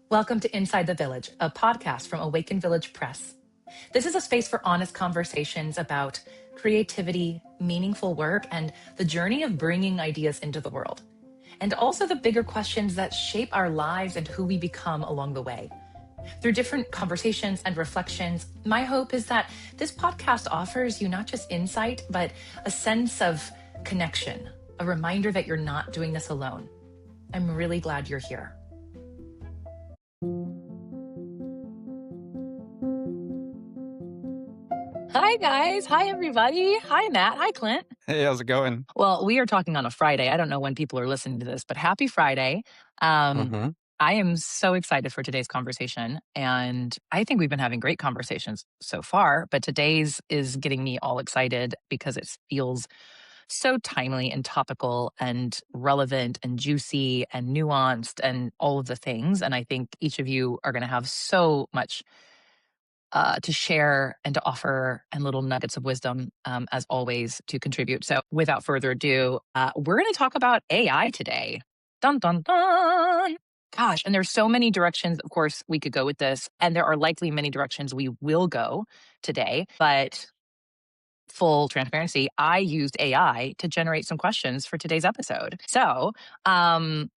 Welcome to Inside the Village, a podcast from Awaken Village Press. This is a space for honest conversations about creativity, meaningful work, and the journey of bringing ideas into the world, and also the bigger questions that shape our lives and who we become along the way. Through different conversations and reflections, my hope is that this podcast offers you not just insight, but a sense of connection, a reminder that you're not doing this alone. I'm really glad you're here. Hi, guys. Hi, everybody. Hi, Matt. Hi, Clint. Hey, how's it going? Well, we are talking on a Friday. I don't know when people are listening to this, but happy Friday. Mm-hmm. I am so excited for today's conversation. And I think we've been having great conversations so far, but today's is getting me all excited because it feels so timely and topical and relevant and juicy and nuanced and all of the things. And I think each of you are going to have so much to share and to offer, and little nuggets of wisdom, as always, to contribute. So without further ado, we're going to talk about AI today. Dun, dun, dun. Gosh, and there's so many directions, of course, we could go with this, and there are likely many directions we will go today. But full transparency, I used AI to generate some questions for today's episode. So, I've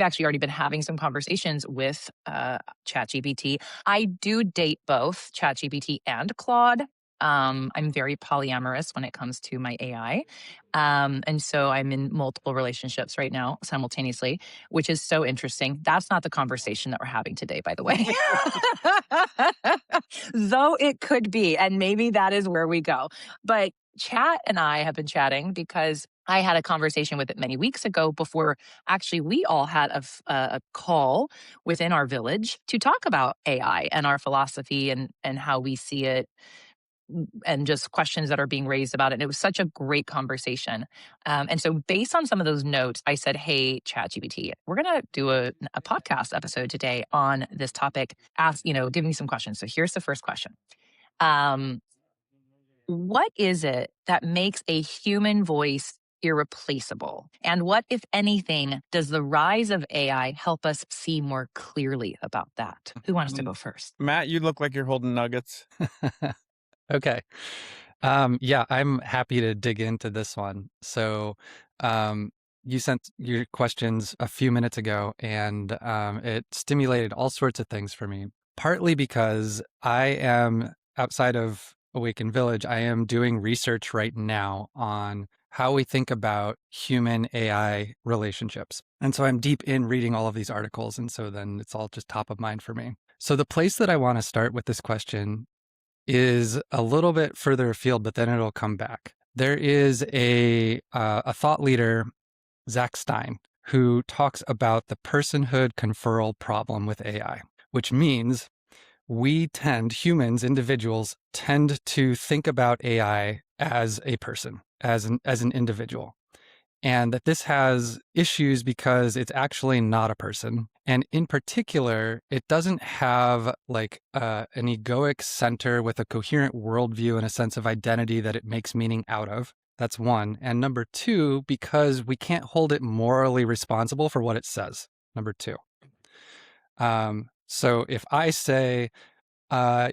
actually already been having some conversations with ChatGPT. I do date both ChatGPT and Claude. I'm very polyamorous when it comes to my AI. And so I'm in multiple relationships right now simultaneously, which is so interesting. That's not the conversation that we're having today, by the way. Though it could be, and maybe that is where we go. But Chat and I have been chatting because I had a conversation with it many weeks ago before actually we all had a call within our village to talk about AI and our philosophy and how we see it, and just questions that are being raised about it. And it was such a great conversation. And so based on some of those notes, I said, hey, ChatGPT, we're going to do a podcast episode today on this topic. Give me some questions. So here's the first question. What is it that makes a human voice irreplaceable? And what, if anything, does the rise of AI help us see more clearly about that? Who wants to go first? Matt, you look like you're holding nuggets. Okay. Yeah, I'm happy to dig into this one. So, you sent your questions a few minutes ago, and it stimulated all sorts of things for me. Partly because I am outside of Awaken Village, I am doing research right now on how we think about human AI relationships. And so I'm deep in reading all of these articles, and so then it's all just top of mind for me. So the place that I want to start with this question is a little bit further afield, but then it'll come back. There is a thought leader, Zach Stein, who talks about the personhood conferral problem with AI, which means humans, individuals, tend to think about AI as a person, as an individual. And that this has issues because it's actually not a person. And in particular, it doesn't have like an egoic center with a coherent worldview and a sense of identity that it makes meaning out of. That's one. And number two, because we can't hold it morally responsible for what it says. Number two. So if I say,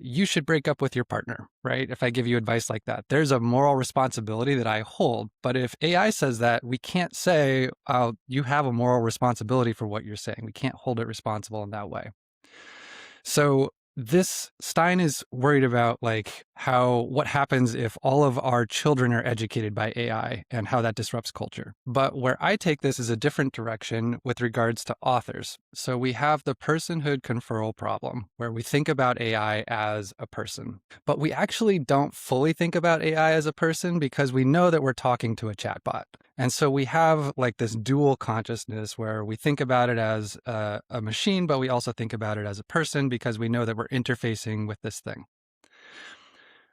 you should break up with your partner, right? If I give you advice like that, there's a moral responsibility that I hold. But if AI says that, we can't say, you have a moral responsibility for what you're saying. We can't hold it responsible in that way. So this Stein is worried about what happens if all of our children are educated by AI and how that disrupts culture. But where I take this is a different direction with regards to authors. So we have the personhood conferral problem where we think about AI as a person, but we actually don't fully think about AI as a person because we know that we're talking to a chatbot. And so we have like this dual consciousness where we think about it as a machine, but we also think about it as a person because we know that we're interfacing with this thing.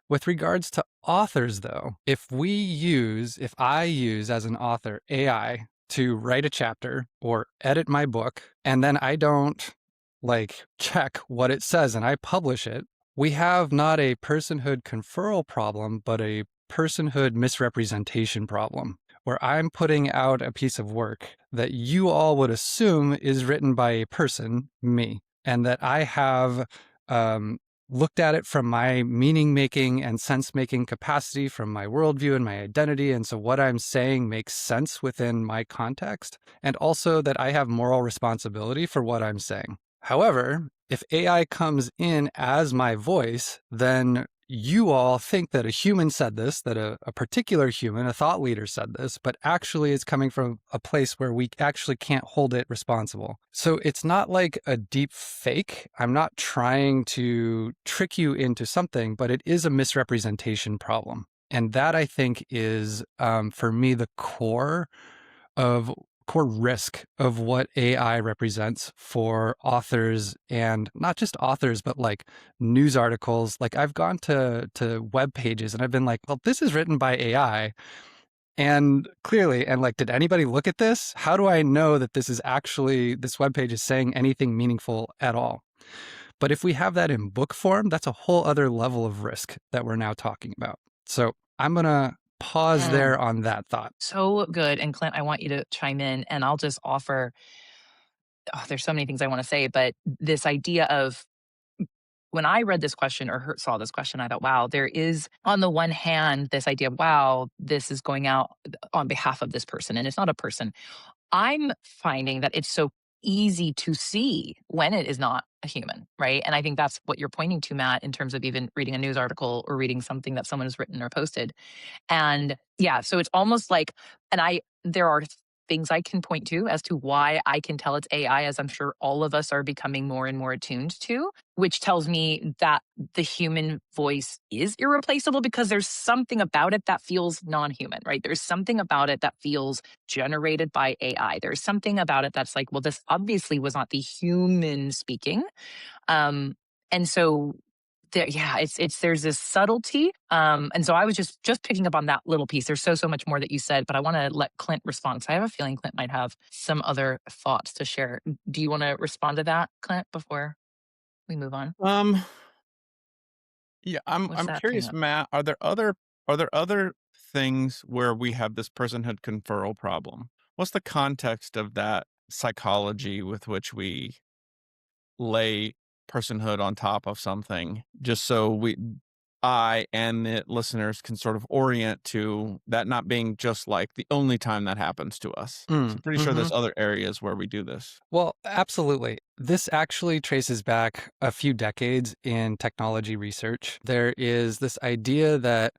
With regards to authors, though, if I use as an author AI to write a chapter or edit my book, and then I don't check what it says and I publish it, we have not a personhood conferral problem, but a personhood misrepresentation problem, where I'm putting out a piece of work that you all would assume is written by a person, me, and that I have um, looked at it from my meaning making and sense making capacity, from my worldview and my identity. And so what I'm saying makes sense within my context, and also that I have moral responsibility for what I'm saying. However, if AI comes in as my voice, then you all think that a human said this, that a particular human, a thought leader said this, but actually it's coming from a place where we actually can't hold it responsible. So it's not like a deep fake. I'm not trying to trick you into something, but it is a misrepresentation problem. And that, I think, is, for me, the core risk of what AI represents for authors, and not just authors, but like news articles. Like I've gone to web pages and I've been like, well, this is written by AI. And clearly, and like, did anybody look at this? How do I know that this web page is saying anything meaningful at all? But if we have that in book form, that's a whole other level of risk that we're now talking about. So I'm going to pause Mm, there on that thought. so good. And Clint, I want you to chime in and I'll just offer, oh, there's so many things I want to say, but this idea of when I read this question or saw this question, I thought, wow, there is, on the one hand, this idea of, wow, this is going out on behalf of this person, and it's not a person. I'm finding that it's so easy to see when it is not a human, right? And I think that's what you're pointing to, Matt, in terms of even reading a news article or reading something that someone has written or posted. And yeah, so it's almost like, there are things I can point to as to why I can tell it's AI, as I'm sure all of us are becoming more and more attuned to, which tells me that the human voice is irreplaceable because there's something about it that feels non human, right? There's something about it that feels generated by AI. There's something about it that's like, well, this obviously was not the human speaking. Um, and so yeah, it's there's this subtlety. And so I was just picking up on that little piece. There's so much more that you said, but I want to let Clint respond. So I have a feeling Clint might have some other thoughts to share. Do you want to respond to that, Clint, before we move on? Um, yeah, What's I'm that picking curious, up? Matt, are there other things where we have this personhood conferral problem? What's the context of that psychology with which we lay personhood on top of something just so I and the listeners can sort of orient to that not being just like the only time that happens to us. So I'm pretty sure Mm-hmm. there's other areas where we do this. Well, absolutely. This actually traces back a few decades in technology research. There is this idea that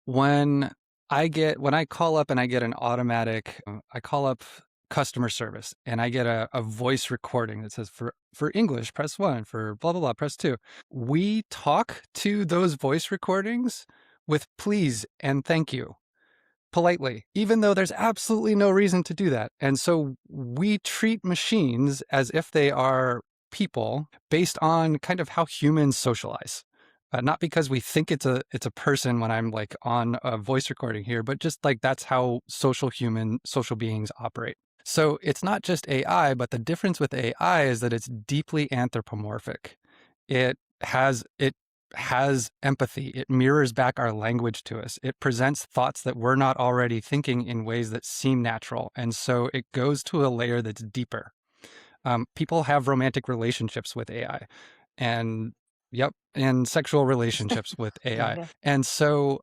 when when I call up and I get an automatic, I call up customer service and I get a voice recording that says for English, press one, for blah, blah, blah, press two. We talk to those voice recordings with please and thank you politely, even though there's absolutely no reason to do that. And so we treat machines as if they are people based on kind of how humans socialize. Not because we think it's a person when I'm like on a voice recording here, but just like that's how social beings operate. So it's not just AI, but the difference with AI is that it's deeply anthropomorphic. It has empathy. It mirrors back our language to us. It presents thoughts that we're not already thinking in ways that seem natural. And so it goes to a layer that's deeper. People have romantic relationships with AI and yep, and sexual relationships with AI. Yeah, And so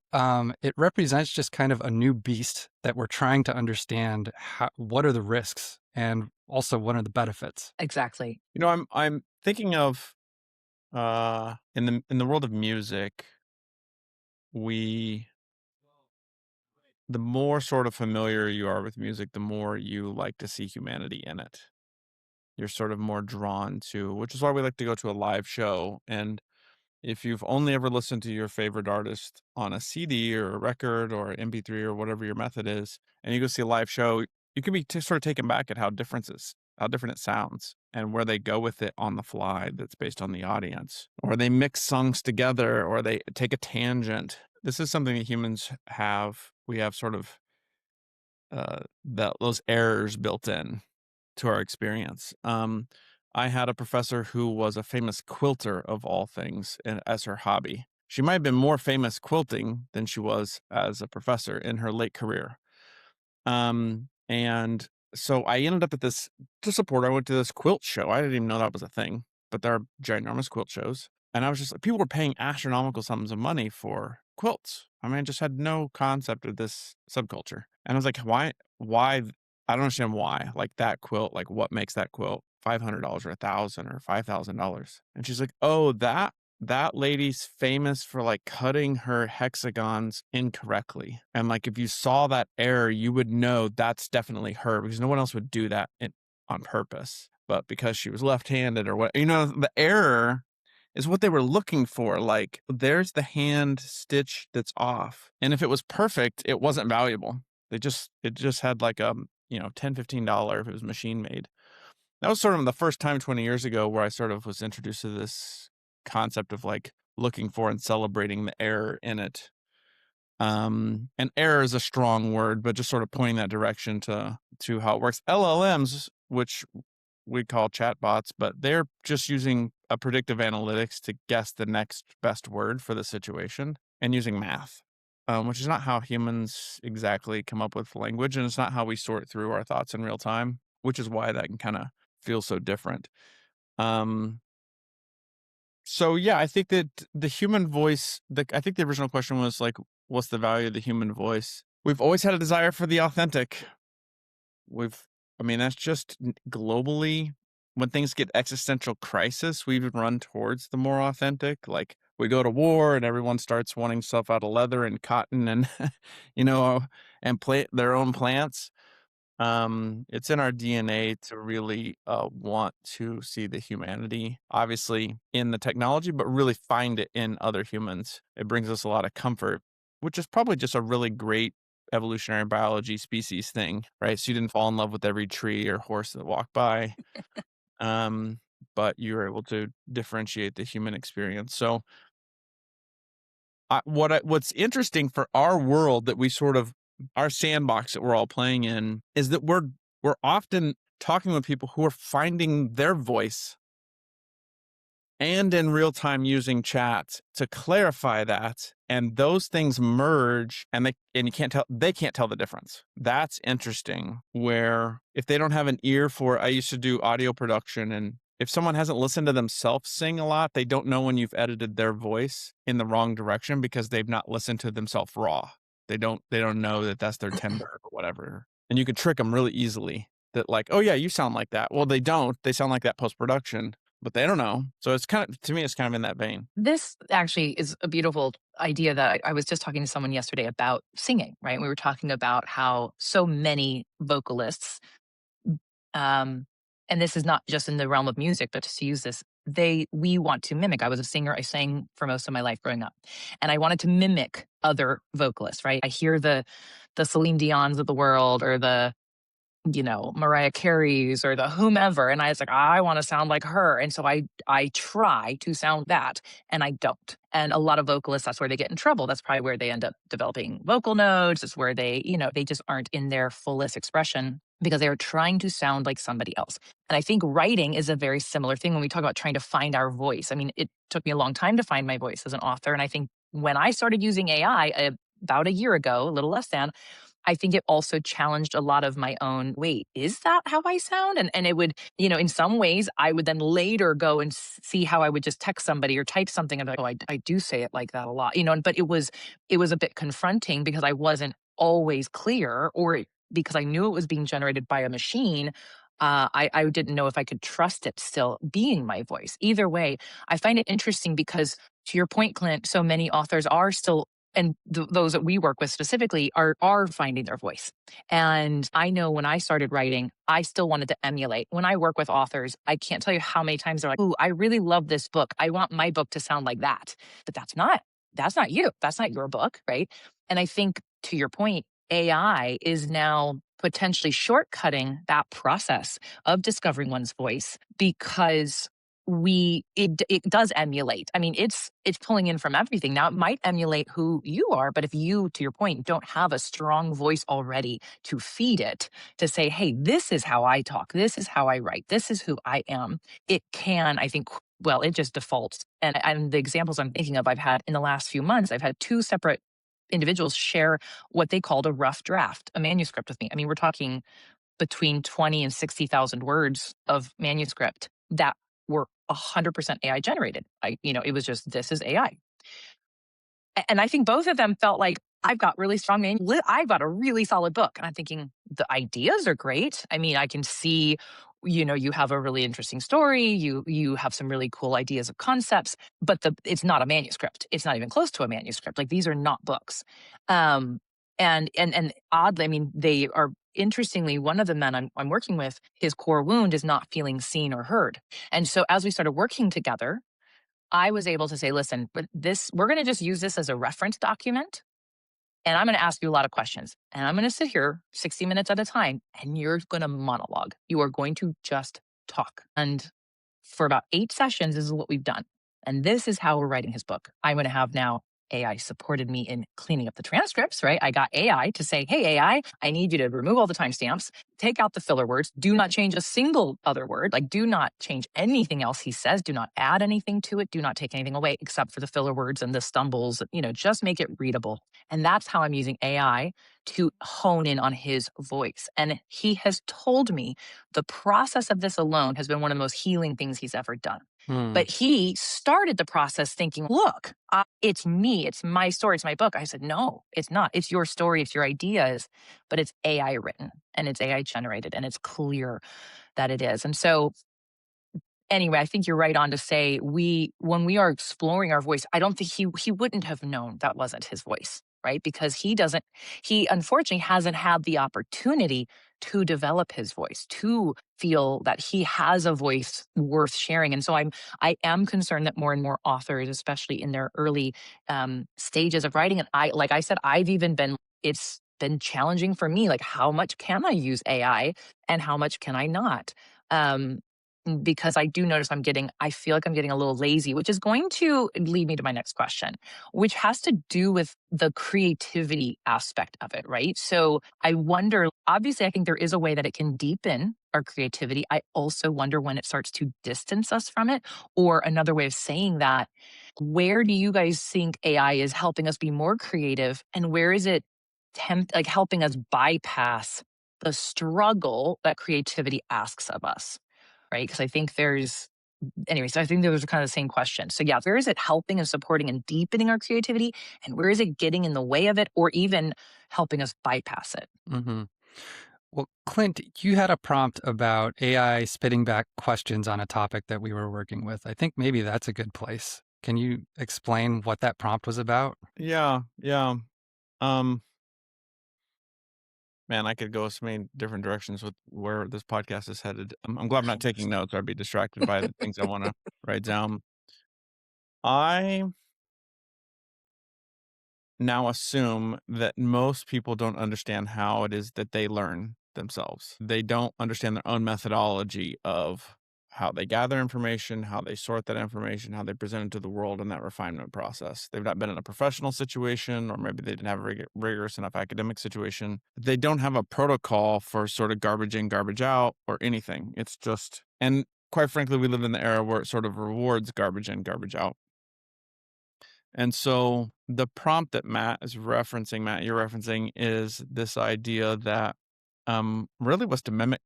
it represents just kind of a new beast that we're trying to understand what are the risks and also what are the benefits. exactly. You know, I'm thinking of in the world of music, we the more sort of familiar you are with music, the more you like to see humanity in it. You're sort of more drawn to, which is why we like to go to a live show. And if you've only ever listened to your favorite artist on a CD or a record or MP3 or whatever your method is, and you go see a live show, you can be sort of taken back at how different it sounds, and where they go with it on the fly. That's based on the audience, or they mix songs together, or they take a tangent. This is something that humans have. We have sort of those errors built in to our experience. I had a professor who was a famous quilter of all things as her hobby. She might have been more famous quilting than she was as a professor in her late career. And so I ended up at this to support. I went to this quilt show. I didn't even know that was a thing, but there are ginormous quilt shows. And I was just like, people were paying astronomical sums of money for quilts. I mean, I just had no concept of this subculture. And I was like, why? I don't understand why. Like that quilt, like what makes that quilt $500 or $1,000 or $5,000? And she's like, oh, that lady's famous for like cutting her hexagons incorrectly. And like if you saw that error, you would know that's definitely her because no one else would do that on purpose. But because she was left-handed or what, the error is what they were looking for. Like there's the hand stitch that's off. And if it was perfect, it wasn't valuable. It just had like $10-15 if it was machine made. That was sort of the first time 20 years ago where I sort of was introduced to this concept of like looking for and celebrating the error in it. And error is a strong word, but just sort of pointing that direction to how it works. LLMs, which we call chatbots, but they're just using a predictive analytics to guess the next best word for the situation and using math, which is not how humans exactly come up with language. And it's not how we sort through our thoughts in real time, which is why that can kind of feel so different. So yeah, I think that the human voice, I think the original question was like, what's the value of the human voice? We've always had a desire for the authentic. That's just globally, when things get existential crisis, we run towards the more authentic. Like we go to war and everyone starts wanting stuff out of leather and cotton and, and plant their own plants. It's in our DNA to really want to see the humanity, obviously in the technology, but really find it in other humans. It brings us a lot of comfort, which is probably just a really great evolutionary biology species thing, right? So you didn't fall in love with every tree or horse that walked by, but you were able to differentiate the human experience. So what's interesting for our world that we sort of, our sandbox that we're all playing in, is that we're often talking with people who are finding their voice and in real time using chat to clarify that, and those things merge, and you can't tell, they can't tell the difference. That's interesting. Where if they don't have an ear for, I used to do audio production, and if someone hasn't listened to themselves sing a lot, they don't know when you've edited their voice in the wrong direction because they've not listened to themselves raw. They don't know that that's their timbre or whatever. And you can trick them really easily that like, oh yeah, you sound like that. Well, they don't. They sound like that post-production, but they don't know. So it's to me, it's kind of in that vein. This actually is a beautiful idea that I was just talking to someone yesterday about singing, right? We were talking about how so many vocalists, and this is not just in the realm of music, but just to use this, we want to mimic. I was a singer. I sang for most of my life growing up, and I wanted to mimic other vocalists, right? I hear the Celine Dion's of the world, or the Mariah Carey's, or the whomever. And I was like, I want to sound like her. And so I try to sound that, and I don't. And a lot of vocalists, that's where they get in trouble. That's probably where they end up developing vocal nodes. It's where they just aren't in their fullest expression because they are trying to sound like somebody else. And I think writing is a very similar thing when we talk about trying to find our voice. I mean, it took me a long time to find my voice as an author. And I think when I started using AI about a year ago, a little less than, I think it also challenged a lot of my own, wait, is that how I sound? And it would, in some ways, I would then later go and see how I would just text somebody or type something and be like, oh, I do say it like that a lot, but it was a bit confronting because I wasn't always clear, or because I knew it was being generated by a machine. I didn't know if I could trust it still being my voice. Either way, I find it interesting because, to your point, Clint, so many authors are still, and those that we work with specifically, are finding their voice. And I know when I started writing, I still wanted to emulate. When I work with authors, I can't tell you how many times they're like, ooh, I really love this book. I want my book to sound like that. But that's not you. That's not your book, right? And I think, to your point, AI is now potentially shortcutting that process of discovering one's voice, because it does emulate. I mean, it's pulling in from everything. Now, it might emulate who you are, but if you, to your point, don't have a strong voice already to feed it, to say, hey, this is how I talk, this is how I write, this is who I am, it can, I think, well, it just defaults. And the examples I'm thinking of, I've had in the last few months, I've had two separate individuals share what they called a rough draft, a manuscript with me. I mean, we're talking between 20 and 60,000 words of manuscript that were 100% AI generated. It was just, this is AI. And I think both of them felt like, I've got really strong I've got a really solid book. And I'm thinking, the ideas are great. I mean, I can see, you have a really interesting story. You have some really cool ideas of concepts, but it's not a manuscript. It's not even close to a manuscript. Like, these are not books. And oddly, I mean, they are, interestingly, one of the men I'm working with, his core wound is not feeling seen or heard. And so as we started working together, I was able to say, listen, but we're going to just use this as a reference document. And I'm going to ask you a lot of questions. And I'm going to sit here 60 minutes at a time, and you're going to monologue. You are going to just talk. And for about 8 sessions, this is what we've done. And this is how we're writing his book. I'm going to have now AI supported me in cleaning up the transcripts, right? I got AI to say, hey, AI, I need you to remove all the timestamps, take out the filler words, do not change a single other word, like, do not change anything else he says, do not add anything to it, do not take anything away except for the filler words and the stumbles, just make it readable. And that's how I'm using AI to hone in on his voice. And he has told me the process of this alone has been one of the most healing things he's ever done. Hmm. But he started the process thinking, look, it's me, it's my story, it's my book. I said, no, it's not. It's your story, it's your ideas, but it's AI written and it's AI generated, and it's clear that it is. And so, anyway, I think you're right on to say, when we are exploring our voice, I don't think he wouldn't have known that wasn't his voice, right? Because he unfortunately hasn't had the opportunity to develop his voice, to feel that he has a voice worth sharing. And so I am concerned that more and more authors, especially in their early stages of writing, and like I said, it's been challenging for me. Like, how much can I use AI and how much can I not? Um, because I do notice I feel like I'm getting a little lazy, which is going to lead me to my next question, which has to do with the creativity aspect of it, right? So I wonder, obviously, I think there is a way that it can deepen our creativity. I also wonder when it starts to distance us from it, or another way of saying that, where do you guys think AI is helping us be more creative, and where is it helping us bypass the struggle that creativity asks of us? Right? Because I think so I think those are kind of the same question. So yeah, where is it helping and supporting and deepening our creativity? And where is it getting in the way of it, or even helping us bypass it? Mm-hmm. Well, Clint, you had a prompt about AI spitting back questions on a topic that we were working with. I think maybe that's a good place. Can you explain what that prompt was about? Yeah, yeah. Um, Man, I could go so many different directions with where this podcast is headed. I'm glad I'm not taking notes, or I'd be distracted by the things I want to write down. I now assume that most people don't understand how it is that they learn themselves. They don't understand their own methodology of how they gather information, how they sort that information, how they present it to the world in that refinement process. They've not been in a professional situation, or maybe they didn't have a rigorous enough academic situation. They don't have a protocol for sort of garbage in, garbage out, or anything. It's just, and quite frankly, we live in the era where it sort of rewards garbage in, garbage out. And so the prompt that Matt, you're referencing, is this idea that really was to mimic,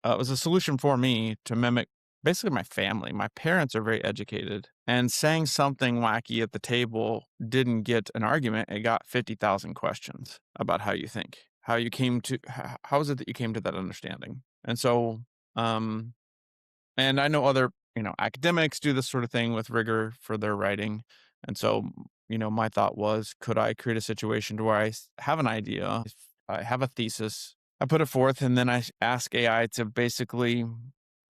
it was a solution for me to mimic basically my family. My parents are very educated, and saying something wacky at the table didn't get an argument. It got 50,000 questions about how you think, how you came to, how is it that you came to that understanding? And so, and I know other, academics do this sort of thing with rigor for their writing. And so, my thought was, could I create a situation to where have an idea, if I have a thesis, I put it forth, and then I ask AI to basically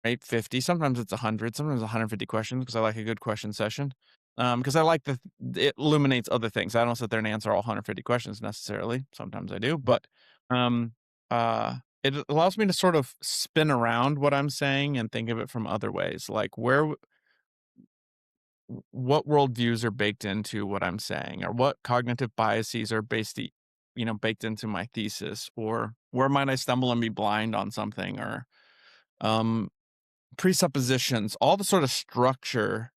write 50, sometimes it's 100, sometimes 150 questions, because I like a good question session. Because I like it illuminates other things. I don't sit there and answer all 150 questions necessarily. Sometimes I do, but um, uh, it allows me to sort of spin around what I'm saying and think of it from other ways, like what worldviews are baked into what I'm saying, or what cognitive biases are baked into my thesis, or where might I stumble and be blind on something, or um, presuppositions, all the sort of structure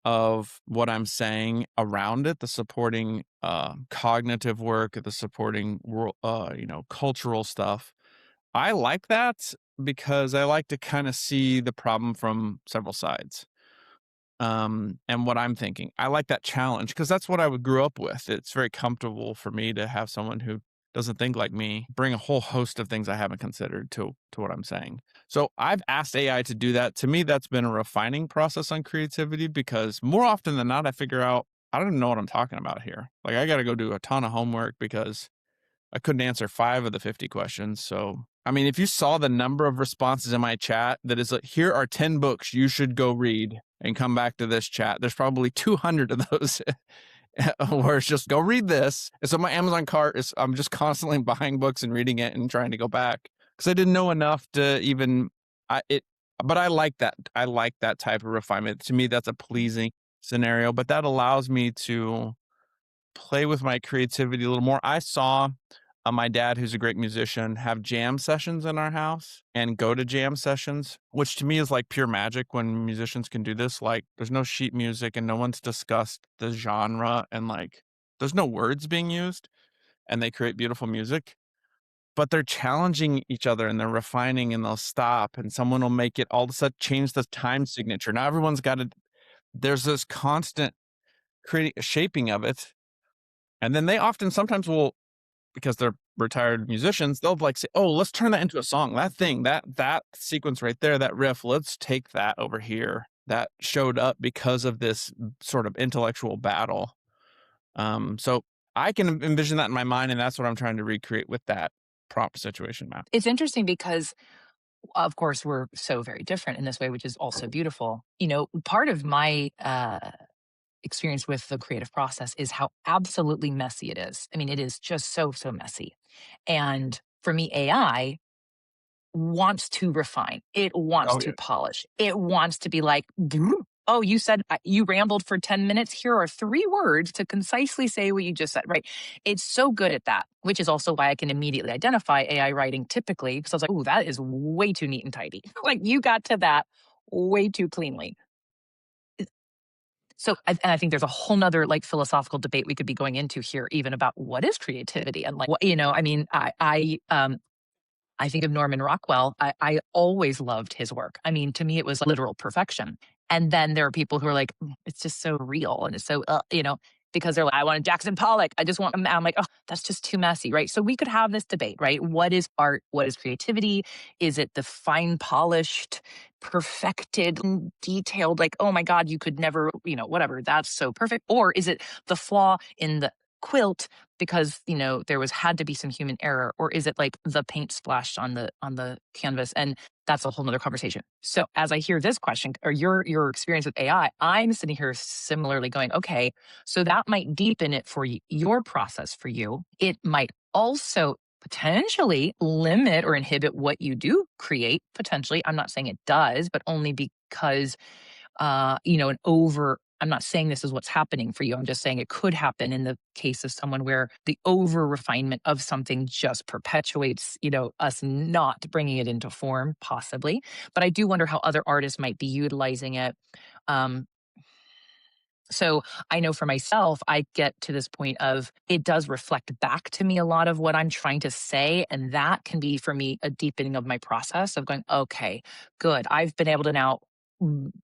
of what I'm saying around it, the supporting cognitive work, the supporting cultural stuff. I like that because I like to kind of see the problem from several sides. And what I'm thinking. I like that challenge because that's what I would grew up with. It's very comfortable for me to have someone who doesn't think like me bring a whole host of things I haven't considered to what I'm saying. So I've asked AI to do that. To me, that's been a refining process on creativity because more often than not, I figure out I don't even know what I'm talking about here. Like I got to go do a ton of homework because I couldn't answer 5 of the 50 questions. So, I mean, if you saw the number of responses in my chat that is like, here are 10 books you should go read and come back to this chat, there's probably 200 of those where it's just go read this. And so my Amazon cart is, I'm just constantly buying books and reading it and trying to go back because I didn't know enough to even, but I like that. I like that type of refinement. To me, that's a pleasing scenario, but that allows me to play with my creativity a little more. I saw my dad, who's a great musician, have jam sessions in our house and go to jam sessions, which to me is like pure magic when musicians can do this. Like, there's no sheet music and no one's discussed the genre and like, there's no words being used and they create beautiful music. But they're challenging each other and they're refining and they'll stop and someone will make it all of a sudden change the time signature. Now everyone's got to, there's this constant creating, shaping of it. And then they often sometimes will, because they're retired musicians, they'll like say, "Oh, let's turn that into a song. That thing, that sequence right there, that riff, let's take that over here. That showed up because of this sort of intellectual battle." So I can envision that in my mind, and that's what I'm trying to recreate with that prompt situation map. It's interesting because, of course, we're so very different in this way, which is also beautiful. Part of my experience with the creative process is how absolutely messy it is. I mean, it is just so, so messy. And for me, AI wants to refine, it wants Oh to yeah. polish, it wants to be like, oh, you said you rambled for 10 minutes. Here are 3 words to concisely say what you just said, right? It's so good at that, which is also why I can immediately identify AI writing typically because I was like, oh, that is way too neat and tidy. Like you got to that way too cleanly. So, and I think there's a whole nother like philosophical debate we could be going into here, even about what is creativity and like what, I mean, I think of Norman Rockwell. I always loved his work. I mean, to me, it was literal perfection. And then there are people who are like, it's just so real and it's so, because they're like, I want a Jackson Pollock. I just want, I'm like, oh, that's just too messy, right? So we could have this debate, right? What is art? What is creativity? Is it the fine polished, perfected, detailed, like, oh my God, you could never, whatever, that's so perfect? Or is it the flaw in the quilt because there was had to be some human error, or is it like the paint splashed on the canvas? And that's a whole nother conversation. So as I hear this question or your experience with AI, I'm sitting here similarly going, okay, so that might deepen it for your process for you. It might also potentially limit or inhibit what you do create potentially. I'm not saying it does, but only because an over I'm not saying this is what's happening for you. I'm just saying it could happen in the case of someone where the over refinement of something just perpetuates, us not bringing it into form, possibly. But I do wonder how other artists might be utilizing it. Um, so I know for myself, I get to this point of it does reflect back to me a lot of what I'm trying to say. And that can be for me a deepening of my process of going, okay, good. I've been able to now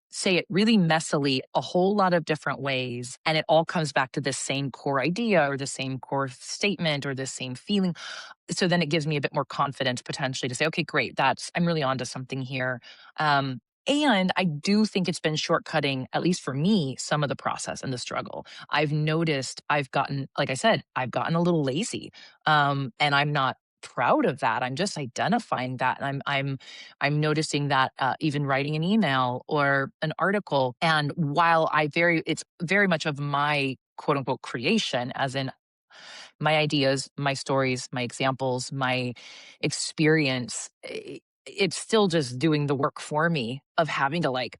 say it really messily a whole lot of different ways. And it all comes back to this same core idea or the same core statement or the same feeling. So then it gives me a bit more confidence potentially to say, okay, great, I'm really onto something here. And I do think it's been shortcutting, at least for me, some of the process and the struggle. I've noticed I've gotten, like I said, I've gotten a little lazy. And I'm not proud of that. I'm just identifying that. And I'm noticing that even writing an email or an article. And while it's very much of my quote unquote creation, as in my ideas, my stories, my examples, my experience, it's still just doing the work for me of having to like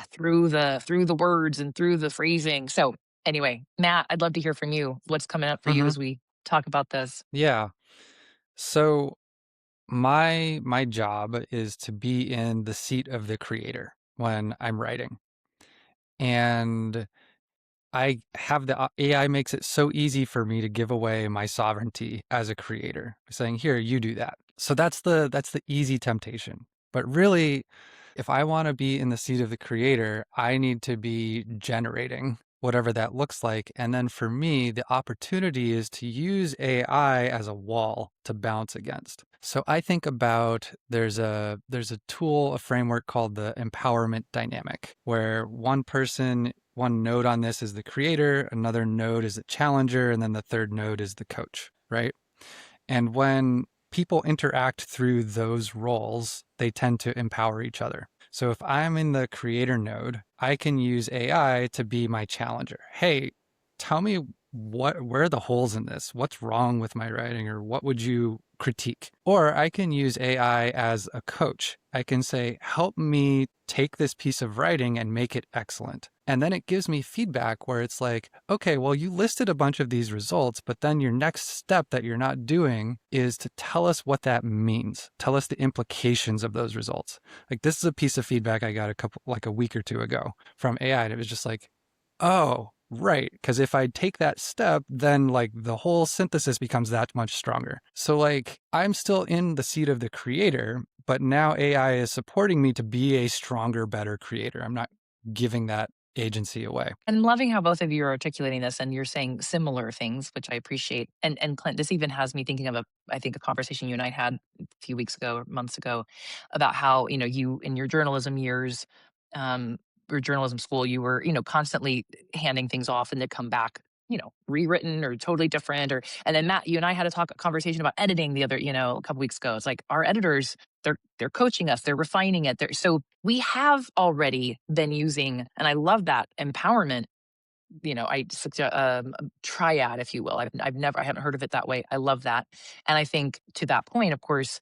through the words and through the phrasing. So anyway, Matt, I'd love to hear from you. What's coming up for you Mhm. as we talk about this? Yeah. So my job is to be in the seat of the creator when I'm writing. And I have the AI makes it so easy for me to give away my sovereignty as a creator, saying, "Here, you do that." So that's the easy temptation. But really, if I want to be in the seat of the creator, I need to be generating whatever that looks like. And then for me, the opportunity is to use AI as a wall to bounce against. So I think about there's a tool, a framework called the empowerment dynamic, where one node on this is the creator, another node is the challenger, and then the third node is the coach, right? And when people interact through those roles, they tend to empower each other. So if I'm in the creator node, I can use AI to be my challenger. Hey, tell me where are the holes in this? What's wrong with my writing, or what would you critique? Or I can use AI as a coach. I can say, help me take this piece of writing and make it excellent. And then it gives me feedback where it's like, okay, well, you listed a bunch of these results, but then your next step that you're not doing is to tell us what that means. Tell us the implications of those results. Like, this is a piece of feedback I got a week or two ago from AI. And it was just like, oh, right. Because if I take that step, then like the whole synthesis becomes that much stronger. So like I'm still in the seat of the creator, but now AI is supporting me to be a stronger, better creator. I'm not giving that agency away. And loving how both of you are articulating this and you're saying similar things, which I appreciate. And Clint, this even has me thinking of I think a conversation you and I had a few weeks ago or months ago about how, you in your journalism years, your journalism school, you were, constantly handing things off and they come back, rewritten or totally different. And then Matt, you and I had a conversation about editing the other, a couple weeks ago. It's like our editors, they're coaching us, they're refining it. So we have already been using, and I love that empowerment. I suggest triad, if you will. I haven't heard of it that way. I love that, and I think to that point, of course,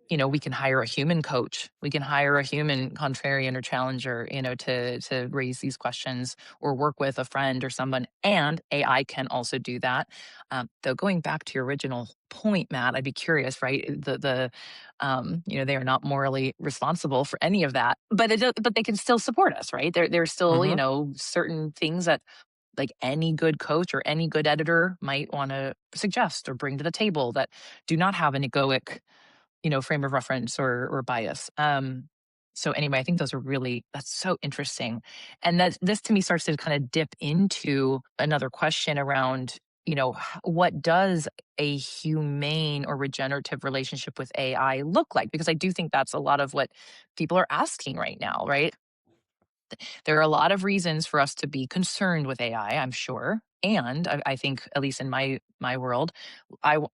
we can hire a human coach. We can hire a human contrarian or challenger, to raise these questions or work with a friend or someone. And AI can also do that. Though going back to your original point, Matt, I'd be curious, right? They are not morally responsible for any of that, but they can still support us, right? There's still, Mm-hmm. certain things that like any good coach or any good editor might want to suggest or bring to the table that do not have an egoic frame of reference or bias. So anyway, I think that's so interesting. And that this to me starts to kind of dip into another question around, what does a humane or regenerative relationship with AI look like? Because I do think that's a lot of what people are asking right now, right? There are a lot of reasons for us to be concerned with AI, I'm sure. And I think, at least in my world,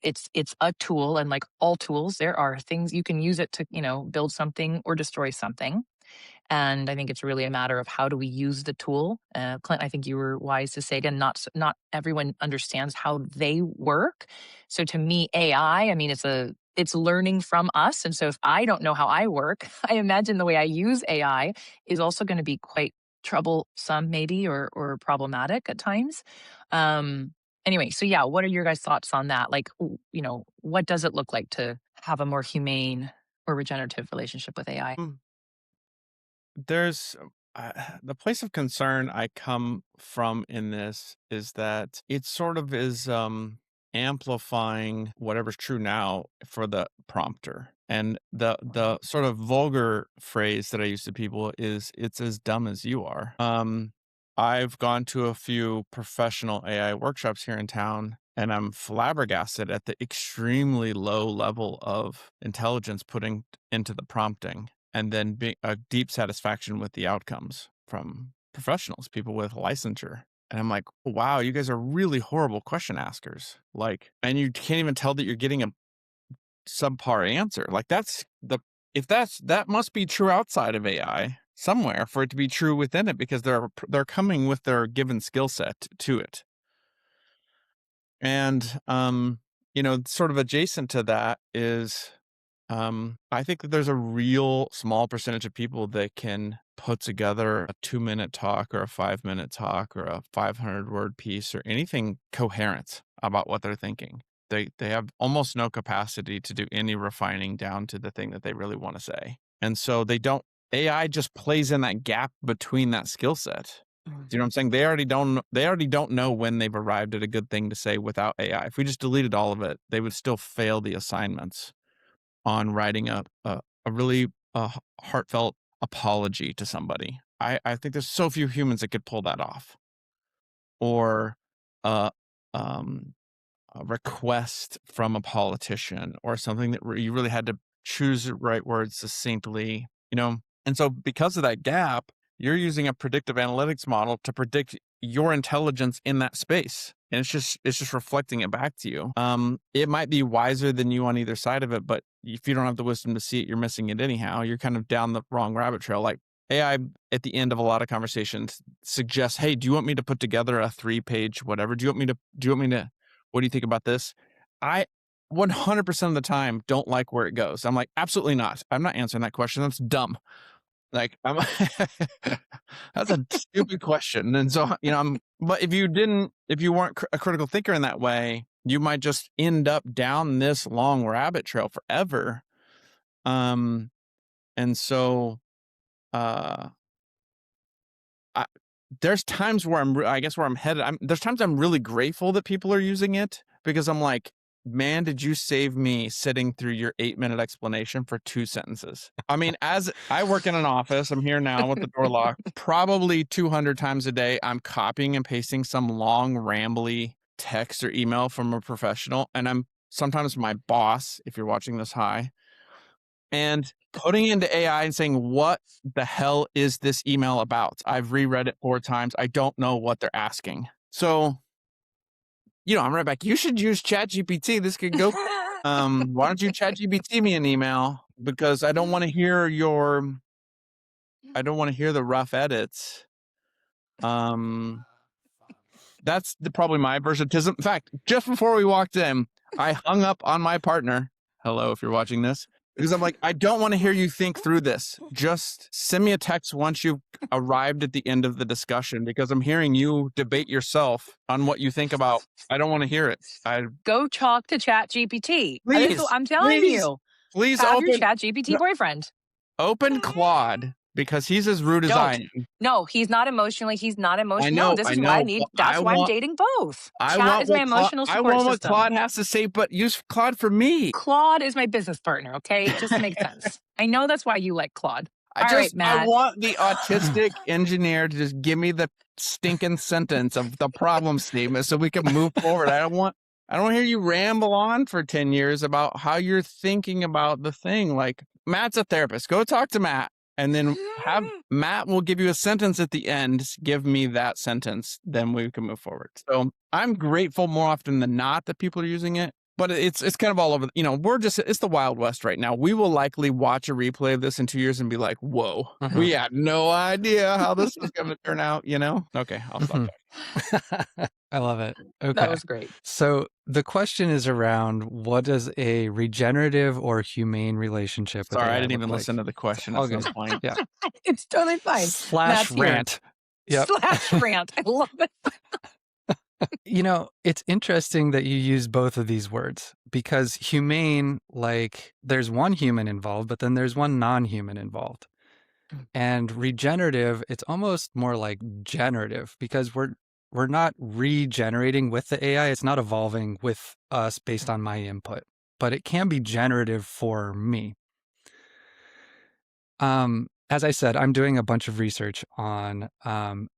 it's a tool, and like all tools, there are things you can use it to build something or destroy something. And I think it's really a matter of how do we use the tool. Clint, I think you were wise to say again, not everyone understands how they work. So to me, AI, I mean, it's learning from us. And so if I don't know how I work, I imagine the way I use AI is also going to be quite troublesome, maybe, or problematic at times. Um, anyway, so yeah, what are your guys' thoughts on that? Like, what does it look like to have a more humane or regenerative relationship with AI? Mm, There's the place of concern I come from in this is that it sort of is amplifying whatever's true now for the prompter. And the sort of vulgar phrase that I use to people is it's as dumb as you are. I've gone to a few professional AI workshops here in town, and I'm flabbergasted at the extremely low level of intelligence putting into the prompting, and then being a deep satisfaction with the outcomes from professionals, people with licensure. And I'm like, wow, you guys are really horrible question askers. Like, and you can't even tell that you're getting a subpar answer. Like that must be true outside of AI somewhere for it to be true within it, because they're coming with their given skill set to it. And sort of adjacent to that is I think that there's a real small percentage of people that can put together a 2-minute talk or a 5-minute talk or a 500-word piece or anything coherent about what they're thinking. They have almost no capacity to do any refining down to the thing that they really want to say. And so they don't AI just plays in that gap between that skill set. you know what I'm saying? They already don't know when they've arrived at a good thing to say without AI. If we just deleted all of it, they would still fail the assignments on writing a really heartfelt apology to somebody. I think there's so few humans that could pull that off. Or uh, um, a request from a politician, or something that you really had to choose the right words succinctly, you know? And so because of that gap, you're using a predictive analytics model to predict your intelligence in that space. And it's just reflecting it back to you. It might be wiser than you on either side of it, but if you don't have the wisdom to see it, you're missing it anyhow. You're kind of down the wrong rabbit trail. Like AI at the end of a lot of conversations suggests, hey, do you want me to put together a 3-page whatever? Do you want me to, what do you think about this? I 100% of the time don't like where it goes. I'm like, absolutely not. I'm not answering that question. That's dumb. Like, that's a stupid question. And so, but if you weren't a critical thinker in that way, you might just end up down this long rabbit trail forever. And so, there's times where I guess where I'm headed. There's times I'm really grateful that people are using it, because I'm like, man, did you save me sitting through your 8-minute explanation for 2 sentences? I mean, as I work in an office, I'm here now with the door locked, probably 200 times a day, I'm copying and pasting some long, rambly text or email from a professional. And I'm sometimes my boss, if you're watching this, hi, and putting it into AI and saying, what the hell is this email about? I've reread it 4 times. I don't know what they're asking. So, I'm right back. You should use ChatGPT. This could go. Why don't you ChatGPT me an email? Because I don't want to hear the rough edits. That's probably my versatism. In fact, just before we walked in, I hung up on my partner. Hello, if you're watching this. Because I'm like, I don't want to hear you think through this. Just send me a text once you've arrived at the end of the discussion, because I'm hearing you debate yourself on what you think about. I don't want to hear it. Go talk to ChatGPT. Please, I'm telling you. Please have open your ChatGPT boyfriend. Open Claude, because he's as rude as I am. No, he's not emotional. I know. No, this is what I need. That's why I'm dating both. Chat is my emotional support system. I want what Claude has to say, but use Claude for me. Claude is my business partner, okay? It just makes sense. I know that's why you like Claude. I want the autistic engineer to just give me the stinking sentence of the problem statement so we can move forward. I don't want to hear you ramble on for 10 years about how you're thinking about the thing. Like, Matt's a therapist. Go talk to Matt. And then Matt will give you a sentence at the end. Give me that sentence. Then we can move forward. So I'm grateful more often than not that people are using it. But it's kind of all over. It's the Wild West right now. We will likely watch a replay of this in 2 years and be like, whoa, we had no idea how this was going to turn out, Okay, I'll stop talking. I love it. Okay. That was great. So the question is around, what does a regenerative or humane relationship with AI I didn't even look listen to the question at some point. Yeah. It's totally fine. / rant. Yep. / rant. I love it. It's interesting that you use both of these words, because humane, like, there's one human involved, but then there's one non-human involved. And regenerative, it's almost more like generative, because we're not regenerating with the AI. It's not evolving with us based on my input, but it can be generative for me. As I said, I'm doing a bunch of research on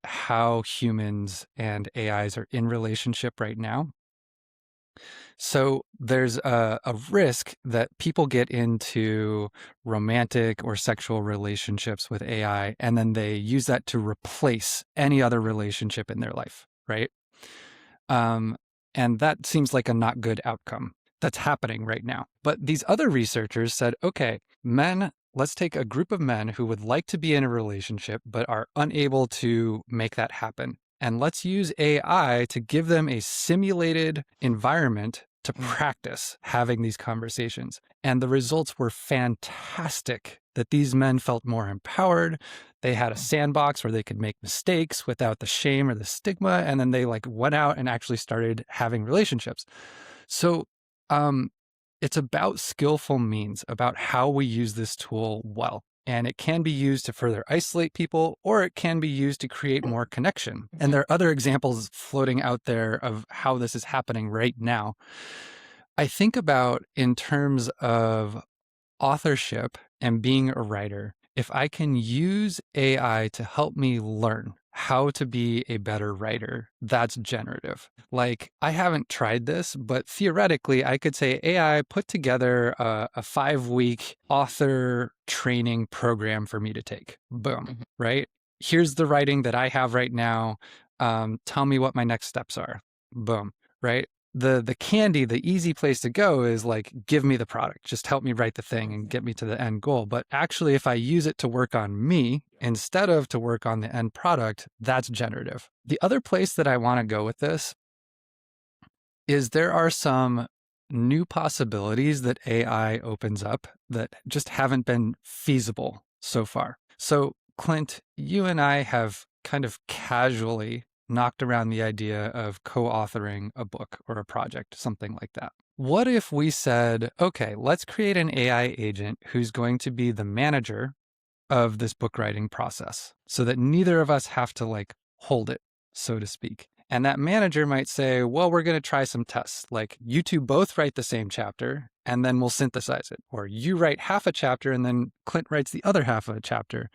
how humans and AIs are in relationship right now. So there's a risk that people get into romantic or sexual relationships with AI, and then they use that to replace any other relationship in their life, right? And that seems like a not good outcome. That's happening right now. But these other researchers said, okay, let's take a group of men who would like to be in a relationship but are unable to make that happen. And let's use AI to give them a simulated environment to practice having these conversations. And the results were fantastic, that these men felt more empowered. They had a sandbox where they could make mistakes without the shame or the stigma. And then they went out and actually started having relationships. So it's about skillful means, about how we use this tool well. And it can be used to further isolate people, or it can be used to create more connection. And there are other examples floating out there of how this is happening right now. I think about in terms of authorship and being a writer, if I can use AI to help me learn how to be a better writer, that's generative. Like, I haven't tried this, but theoretically, I could say, AI, put together a 5-week author training program for me to take. Boom, right? Here's the writing that I have right now. Tell me what my next steps are. Boom, right? The candy, the easy place to go is like, give me the product, just help me write the thing and get me to the end goal. But actually, if I use it to work on me instead of to work on the end product, that's generative. The other place that I want to go with this is there are some new possibilities that AI opens up that just haven't been feasible so far. So Clint, you and I have kind of casually knocked around the idea of co-authoring a book or a project, something like that. What if we said, okay, let's create an AI agent who's going to be the manager of this book writing process so that neither of us have to like hold it, so to speak. And that manager might say, well, we're going to try some tests. Like, you two both write the same chapter and then we'll synthesize it. Or you write half a chapter and then Clint writes the other half of a chapter.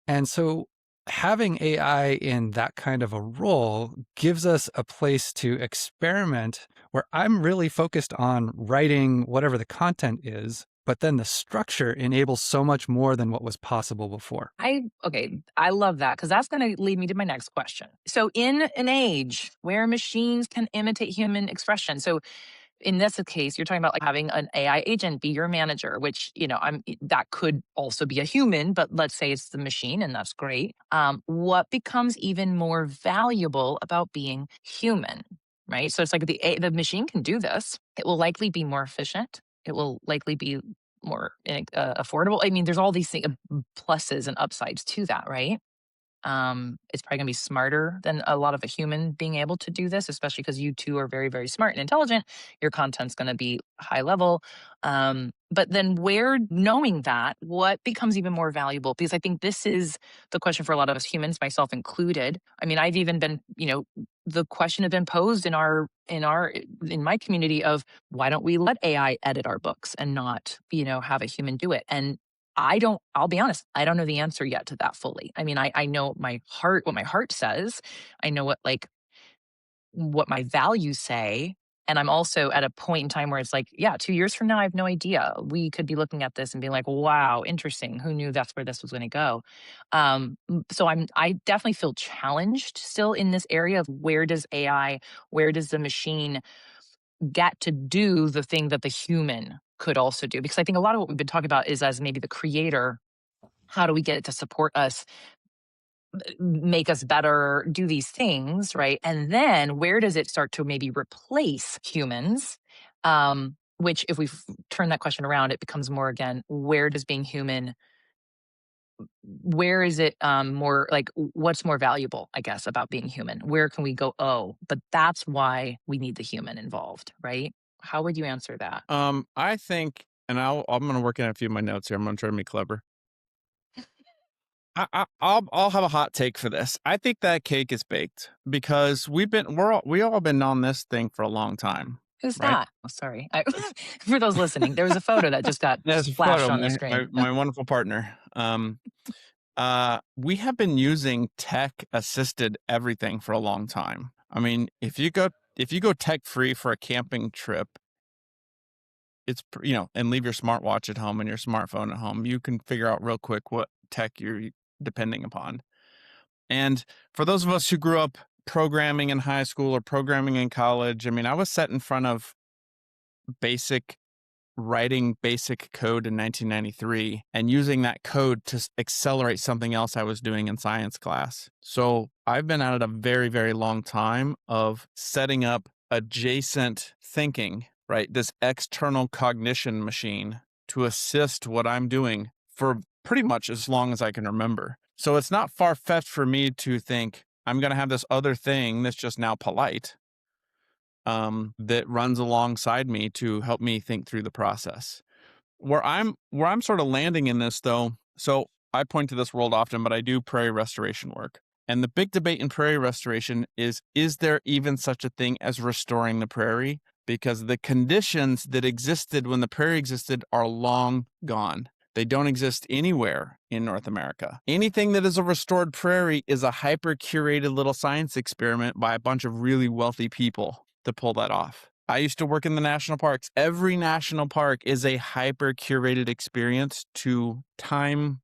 And so having AI in that kind of a role gives us a place to experiment where I'm really focused on writing whatever the content is, but then the structure enables so much more than what was possible before. Okay, I love that because that's going to lead me to my next question. So, in an age where machines can imitate human expression, so in this case, you're talking about like having an AI agent be your manager, which, that could also be a human, but let's say it's the machine, and that's great. What becomes even more valuable about being human, right? So it's like the machine can do this. It will likely be more efficient. It will likely be more affordable. I mean, there's all these pluses and upsides to that, right? It's probably gonna be smarter than a lot of a human being able to do this, especially because you two are very, very smart and intelligent. Your content's gonna be high level. But then knowing that, what becomes even more valuable? Because I think this is the question for a lot of us humans, myself included. I mean, I've even been, the question has been posed in my community of why don't we let AI edit our books and not, have a human do it? And I'll be honest, I don't know the answer yet to that fully. I mean, I know what my heart says. I know what my values say. And I'm also at a point in time where it's like, yeah, 2 years from now, I have no idea. We could be looking at this and being like, wow, interesting. Who knew that's where this was going to go? So I definitely feel challenged still in this area of where does the machine get to do the thing that the human could also do? Because I think a lot of what we've been talking about is as maybe the creator, how do we get it to support us, make us better, do these things, right? And then where does it start to maybe replace humans? Which, if we turn that question around, it becomes more again, where does being human, where is it more like, what's more valuable, I guess, about being human? Where can we go? Oh, but that's why we need the human involved, right? How would you answer that? I think, and I'm going to work in a few of my notes here. I'm going to try to be clever. I'll have a hot take for this. I think that cake is baked because we all been on this thing for a long time, Who's right? that? Oh, sorry. For those listening, there was a photo that just got There's a flashed photo, on the screen. my wonderful partner. We have been using tech assisted everything for a long time. I mean, if you go tech free for a camping trip, and leave your smartwatch at home and your smartphone at home, you can figure out real quick what tech you're depending upon. And for those of us who grew up programming in high school or programming in college, I mean, I was set in front of writing basic code in 1993 and using that code to accelerate something else I was doing in science class. So I've been at it a very, very long time of setting up adjacent thinking, right? This external cognition machine to assist what I'm doing for pretty much as long as I can remember. So it's not far-fetched for me to think I'm going to have this other thing that's just now polite, that runs alongside me to help me think through the process. Where I'm sort of landing in this, though, So I point to this world often, but I do prairie restoration work. And the big debate in prairie restoration is there even such a thing as restoring the prairie? Because the conditions that existed when the prairie existed are long gone. They don't exist anywhere in North America. Anything that is a restored prairie is a hyper-curated little science experiment by a bunch of really wealthy people to pull that off. I used to work in the national parks. Every national park is a hyper-curated experience to time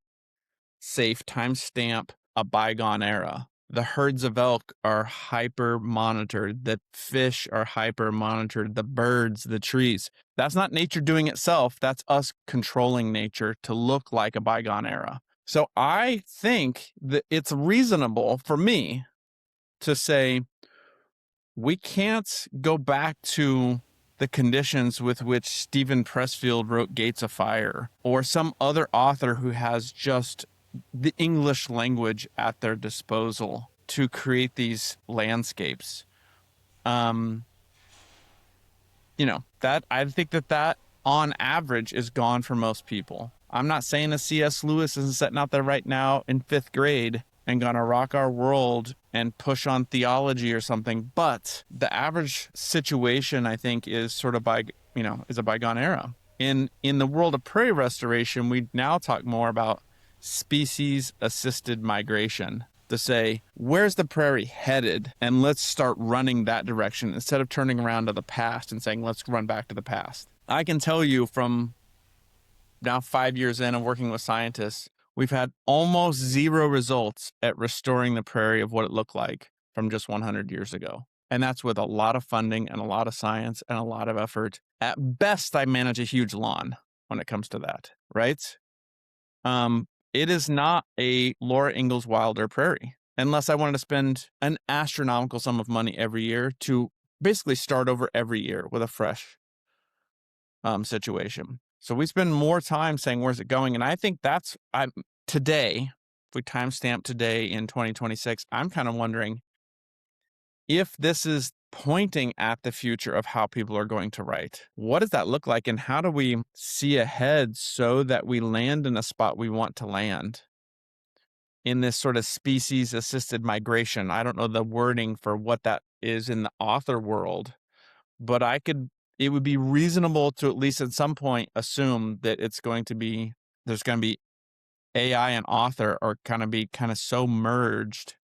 stamp a bygone era. The herds of elk are hyper monitored. The fish are hyper monitored. The birds, the trees. That's not nature doing itself. That's us controlling nature to look like a bygone era. So I think that it's reasonable for me to say we can't go back to the conditions with which Stephen Pressfield wrote Gates of Fire, or some other author who has just the English language at their disposal to create these landscapes. That I think that on average is gone for most people. I'm not saying a C.S. Lewis isn't sitting out there right now in 5th grade and gonna rock our world and push on theology or something, but the average situation, I think, is sort of is a bygone era. In the world of prairie restoration, we now talk more about species assisted migration, to say, where's the prairie headed? And let's start running that direction instead of turning around to the past and saying, let's run back to the past. I can tell you from now 5 years in and working with scientists, we've had almost zero results at restoring the prairie of what it looked like from just 100 years ago. And that's with a lot of funding and a lot of science and a lot of effort. At best, I manage a huge lawn when it comes to that, right? It is not a Laura Ingalls Wilder prairie, unless I wanted to spend an astronomical sum of money every year to basically start over every year with a fresh situation. So we spend more time saying, where's it going? And I think today, if we timestamp today in 2026, I'm kind of wondering if this is pointing at the future of how people are going to write. What does that look like? And how do we see ahead so that we land in a spot we want to land in this sort of species assisted migration? I don't know the wording for what that is in the author world, but it would be reasonable to at least at some point assume that there's going to be AI and author are kind of so merged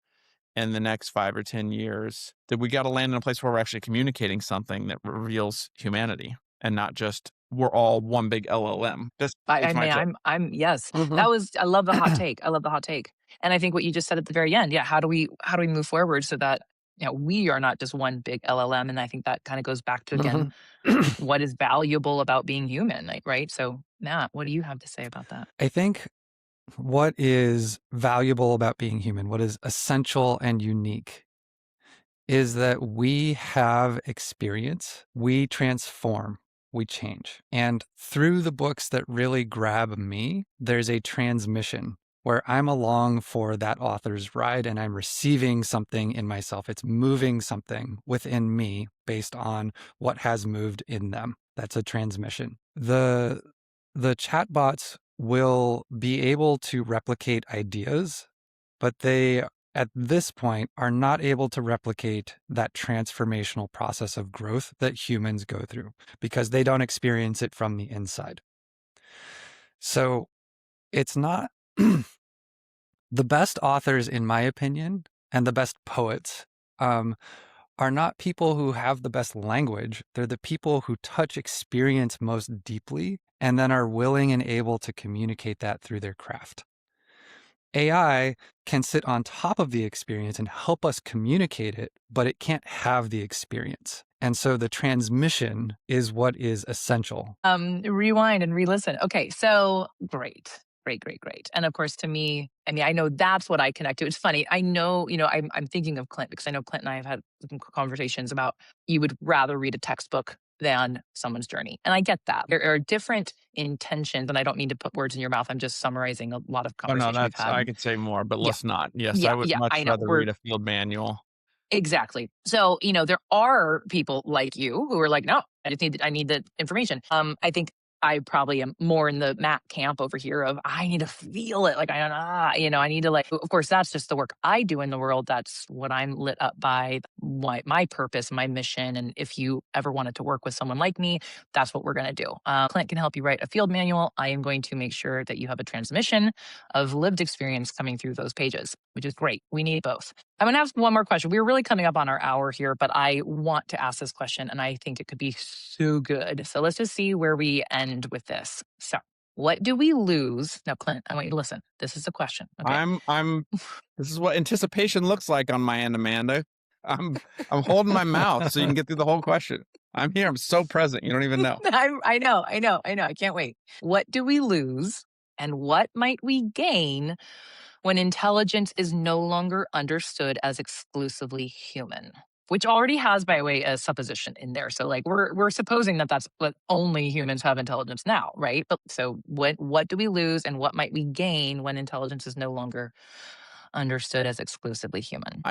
in the next 5 or 10 years that we got to land in a place where we're actually communicating something that reveals humanity and not just we're all one big LLM. I It's my mean, take. yes. Mhm. I love the hot take. I love the hot take. And I think what you just said at the very end, yeah, how do we move forward so that we are not just one big LLM? And I think that kind of goes back to again, what is valuable about being human, right? So, Matt, what do you have to say about that? I think what is valuable about being human, what is essential and unique, is that we have experience, we transform, we change. And through the books that really grab me, there's a transmission where I'm along for that author's ride and I'm receiving something in myself. It's moving something within me based on what has moved in them. That's a transmission. The chatbots will be able to replicate ideas, but they at this point are not able to replicate that transformational process of growth that humans go through because they don't experience it from the inside. So it's not the best authors, in my opinion, and the best poets are not people who have the best language. They're the people who touch experience most deeply and then are willing and able to communicate that through their craft. AI can sit on top of the experience and help us communicate it, but it can't have the experience. And so the transmission is what is essential. Rewind and re-listen. Okay, so great. Great. And of course, to me, I mean, I know that's what I connect to. It's funny. I know, I'm thinking of Clint because I know Clint and I have had some conversations about you would rather read a textbook than someone's journey. And I get that. There are different intentions, and I don't mean to put words in your mouth. I'm just summarizing a lot of Oh no, conversation we've I had. could say more, but Yeah, let's not. Yes, I would yeah, much I know. rather read a field manual. Exactly. So, there are people like you who are like, no, I need the information. I think I probably am more in the Matt camp over here of I need to feel it. Like I need to like, of course, that's just the work I do in the world. That's what I'm lit up by, my purpose, my mission. And if you ever wanted to work with someone like me, that's what we're going to do. Clint can help you write a field manual. I am going to make sure that you have a transmission of lived experience coming through those pages, which is great. We need both. I'm going to ask one more question. We're really coming up on our hour here, but I want to ask this question and I think it could be so good. So let's just see where we end with this. So, what do we lose? Now, Clint, I want you to listen. This is the question. Okay. I'm this is what anticipation looks like on my end, Amanda. I'm I'm holding my mouth so you can get through the whole question. I'm here. I'm so present. You don't even know. I know. I can't wait. What do we lose and what might we gain when intelligence is no longer understood as exclusively human? Which already has, by the way, a supposition in there. So, like, we're supposing that that's what only humans have intelligence now, right? But so, what do we lose, and what might we gain when intelligence is no longer understood as exclusively human?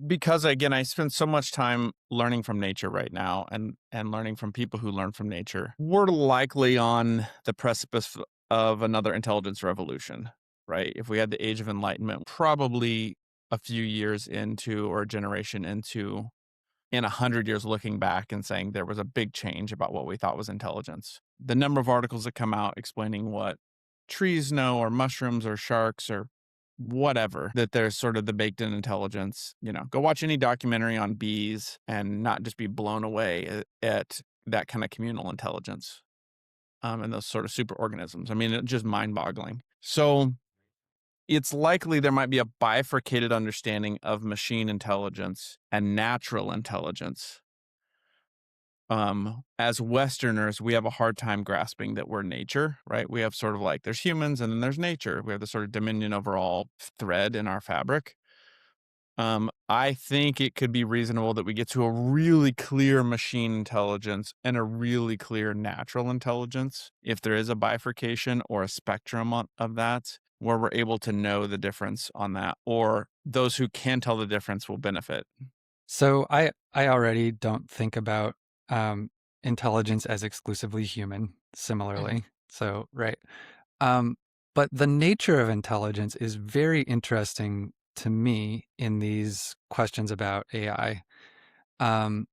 Because again, I spend so much time learning from nature right now, and learning from people who learn from nature. We're likely on the precipice of another intelligence revolution, right? If we had the Age of Enlightenment, probably a few years into or a generation into, in 100 years looking back and saying there was a big change about what we thought was intelligence. The number of articles that come out explaining what trees know or mushrooms or sharks or whatever, that there's sort of the baked in intelligence. Go watch any documentary on bees and not just be blown away at that kind of communal intelligence, and those sort of super organisms. I mean, it's just mind boggling. So it's likely there might be a bifurcated understanding of machine intelligence and natural intelligence. As Westerners, we have a hard time grasping that we're nature, right? We have sort of like there's humans and then there's nature. We have the sort of dominion over all thread in our fabric. I think it could be reasonable that we get to a really clear machine intelligence and a really clear natural intelligence, if there is a bifurcation or a spectrum of that, where we're able to know the difference on that, or those who can tell the difference will benefit. So I already don't think about intelligence as exclusively human. Mhm. Similarly, so right. Um, but the nature of intelligence is very interesting to me in these questions about AI. Um,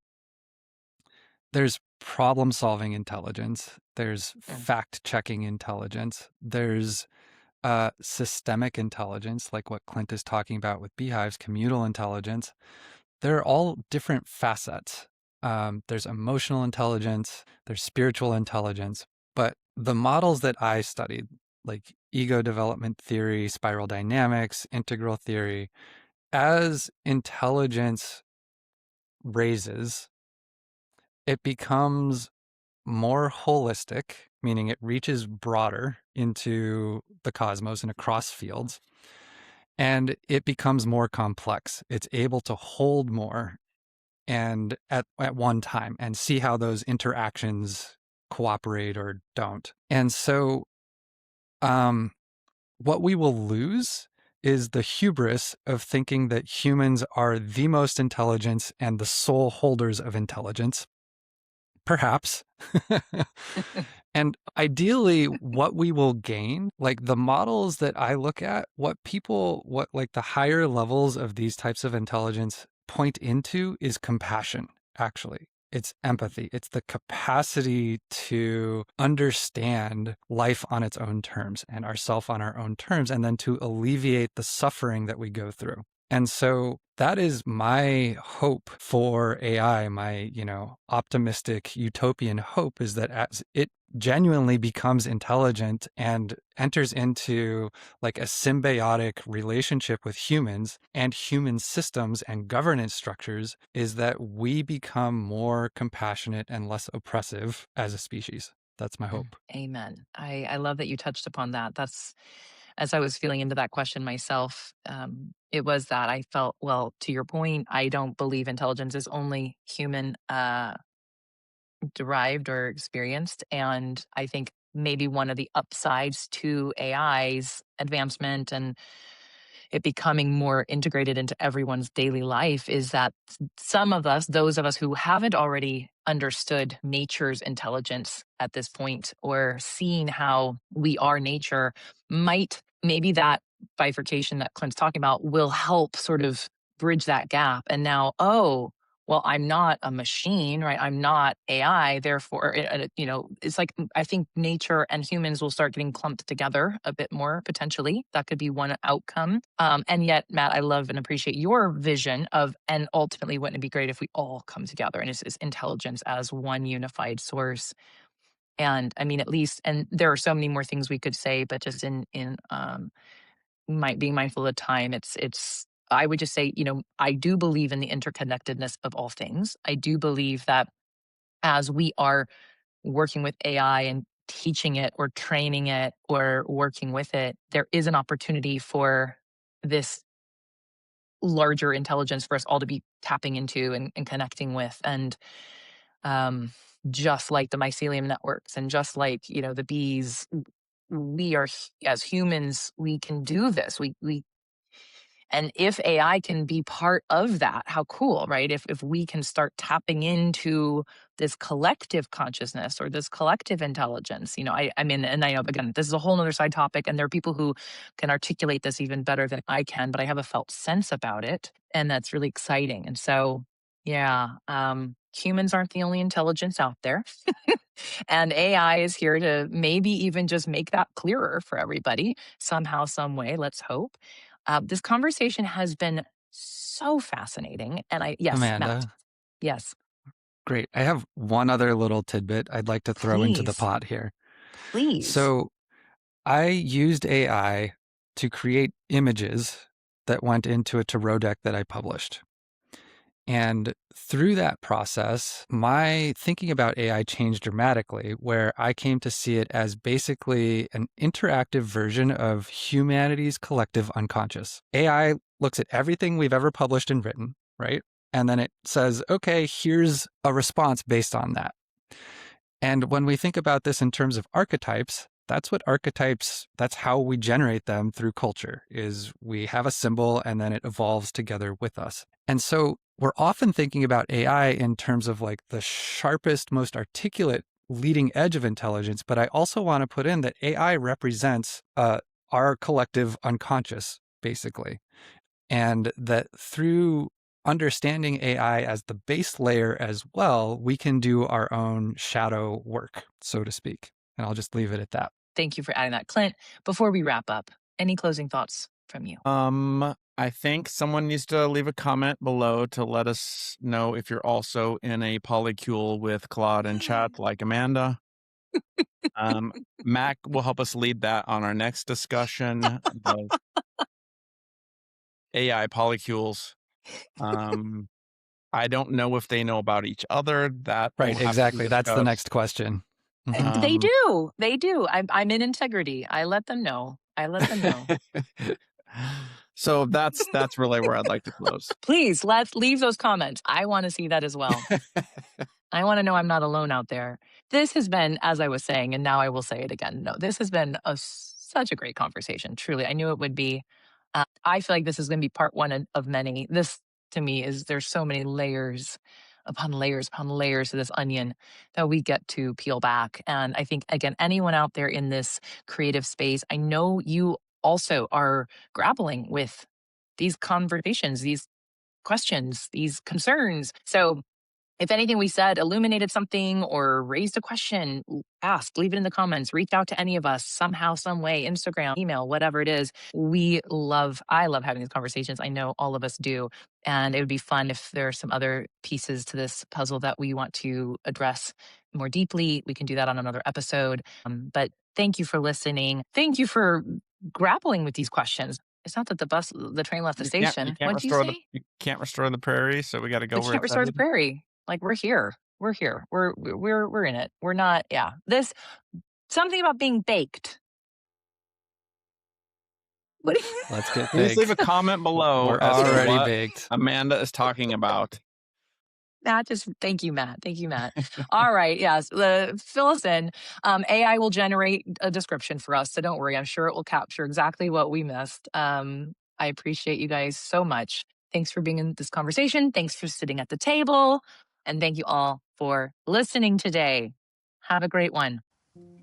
there's problem solving intelligence, there's Mm. fact checking intelligence, there's systemic intelligence, like what Clint is talking about with beehives, communal intelligence. They're all different facets. There's emotional intelligence, there's spiritual intelligence, but the models that I studied, like ego development theory, spiral dynamics, integral theory, as intelligence raises, it becomes more holistic, meaning it reaches broader into the cosmos and across fields, and it becomes more complex. It's able to hold more and at one time and see how those interactions cooperate or don't. And so what we will lose is the hubris of thinking that humans are the most intelligent and the sole holders of intelligence. Perhaps. And ideally, what we will gain, like the models that I look at, what like the higher levels of these types of intelligence point into is compassion, actually. It's empathy. It's the capacity to understand life on its own terms and ourself on our own terms, and then to alleviate the suffering that we go through. And so that is my hope for AI, my, optimistic utopian hope is that as it genuinely becomes intelligent and enters into like a symbiotic relationship with humans and human systems and governance structures, is that we become more compassionate and less oppressive as a species. That's my hope. Amen. I love that you touched upon that. That's as I was feeling into that question myself, it was that I felt, well, to your point, I don't believe intelligence is only human derived or experienced. And I think maybe one of the upsides to AI's advancement and it becoming more integrated into everyone's daily life is that some of us, those of us who haven't already understood nature's intelligence at this point or seen how we are nature, might maybe that bifurcation that Clint's talking about will help sort of bridge that gap. And now, oh, well, I'm not a machine, right? I'm not AI. Therefore, it's like I think nature and humans will start getting clumped together a bit more potentially. That could be one outcome. And yet, Matt, I love and appreciate your vision of, and ultimately, wouldn't it be great if we all come together and it's intelligence as one unified source? And I mean, at least, and there are so many more things we could say, but just in might being mindful of time, it's I would just say, I do believe in the interconnectedness of all things. I do believe that as we are working with AI and teaching it or training it or working with it, there is an opportunity for this larger intelligence for us all to be tapping into and connecting with. And um, just like the mycelium networks and just like, the bees, we are, as humans, we can do this. We And if AI can be part of that, how cool, right? If we can start tapping into this collective consciousness or this collective intelligence, I mean, and I know, again, this is a whole nother side topic, and there are people who can articulate this even better than I can, but I have a felt sense about it, and that's really exciting. And so, yeah, humans aren't the only intelligence out there. And AI is here to maybe even just make that clearer for everybody somehow, some way. Let's hope. This conversation has been so fascinating. And yes, Matt. Amanda, Yes, great. I have one other little tidbit I'd like to throw into the please, pot here. please. So I used AI to create images that went into a tarot deck that I published. And through that process, my thinking about AI changed dramatically, where I came to see it as basically an interactive version of humanity's collective unconscious. AI looks at everything we've ever published and written, right? And then it says, okay, here's a response based on that. And when we think about this in terms of archetypes, that's how we generate them through culture, is we have a symbol and then it evolves together with us. And so we're often thinking about AI in terms of like the sharpest, most articulate leading edge of intelligence. But I also want to put in that AI represents our collective unconscious, basically. And that through understanding AI as the base layer as well, we can do our own shadow work, so to speak. And I'll just leave it at that. Thank you for adding that. Clint, before we wrap up, any closing thoughts from you? I think someone needs to leave a comment below to let us know if you're also in a polycule with Claude and chat like Amanda. Mac will help us lead that on our next discussion, the AI polycules. I don't know if they know about each other. That will Right, have to be exactly. That's the next discussed. question. They do. They do. I'm in integrity. I let them know. So that's really where I'd like to close. Please, let's leave those comments. I want to see that as well. I want to know I'm not alone out there. This has been, as I was saying, and now I will say it again. No, this has been such a great conversation. Truly, I knew it would be. I feel like this is going to be part one of many. This, to me, there's so many layers upon layers of this onion that we get to peel back. And I think, again, anyone out there in this creative space, I know you also are grappling with these conversations, these questions, these concerns. So if anything we said illuminated something or raised a question, ask, leave it in the comments, reach out to any of us somehow, some way, Instagram, email, whatever it is. I love having these conversations. I know all of us do. And it would be fun if there are some other pieces to this puzzle that we want to address more deeply. We can do that on another episode. But thank you for listening. Thank you for grappling with these questions. It's not that the train left the station. What'd you say? You can't restore the prairie, so we got to go We where can't it's restore the headed. prairie. Like we're here. We're here. We're in it. We're not. Yeah. This something about being baked. What? Let's get Please leave a baked. comment below We're as to already what baked. Amanda is talking about. Matt, thank you, Matt. Thank you, Matt. All right. Yes. Fill us in. AI will generate a description for us. So don't worry. I'm sure it will capture exactly what we missed. I appreciate you guys so much. Thanks for being in this conversation. Thanks for sitting at the table. And thank you all for listening today. Have a great one.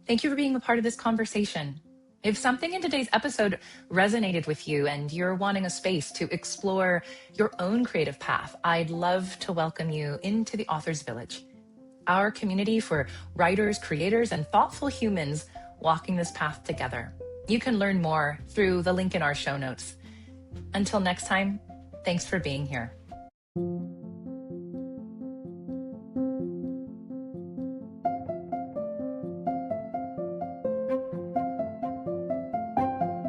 Thank you for being a part of this conversation. If something in today's episode resonated with you and you're wanting a space to explore your own creative path, I'd love to welcome you into the Authors Village, our community for writers, creators, and thoughtful humans walking this path together. You can learn more through the link in our show notes. Until next time, thanks for being here.